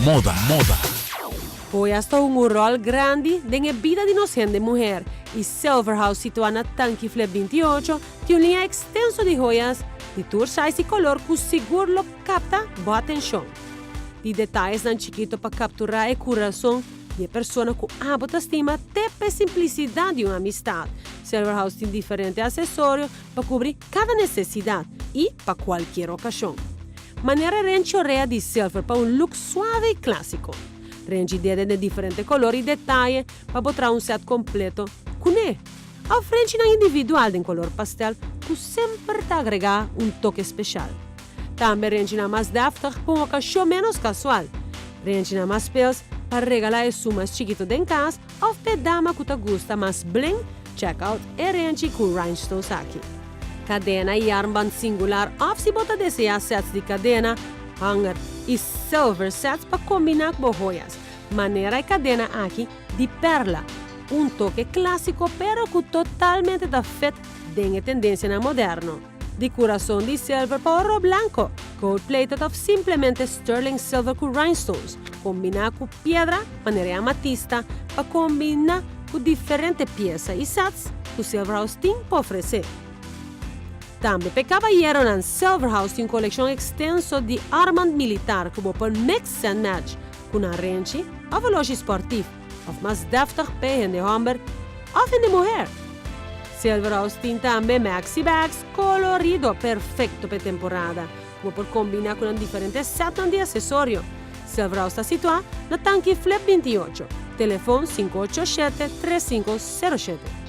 moda. Foi hasta um rol grande na vida de nós gente mulher e Silverhouse situado na Tanque Flip 28 tem uma linha extensa de joias de tour size e color que seguro lo capta boa atenção. De detalhes não chiquito para capturar o coração de pessoa com alta estima até a simplicidade de uma amistade. Silverhouse tem diferentes acessórios para cobrir cada necessidade e para qualquer ocasião. Maneira ranchorea de silver para um look suave e clássico. Range de diferentes colores e detalhes para botar um set completo com ele. A frente na individual em color pastel que sempre te agrega um toque especial. Também range na mais deftig para uma ocasião menos casual. Range na mais pelos para regalar o mais chiquito de casa ou para dama que te gusta mais bling, check out e range com rhinestones aqui. Cadena e armband singular ou se bota desejar sets de cadena, hanger e silver sets para combinar com joias. Maneira e cadena aqui de perla. Um toque clássico pero que totalmente da feito de tendência na moderno. Decoração de silver para ouro branco. Gold plated of simplesmente sterling silver com rhinestones. Combinar com pedra, maneira amatista, para combinar com diferentes peças e sets que o Silverhouse tem para oferecer. Também para cavalheiro na Silverhouse tem uma coleção extensa de armand militar que pode mix and match com a range ou veloce esportivo, ou mais deftig para de homem ou de mulher. Silverhouse tem também maxi bags colorido perfeito para a temporada, como pode combinar com diferentes sets de acessórios. Silverhouse está situado na Tanque Flip 28, telefone 587-3507.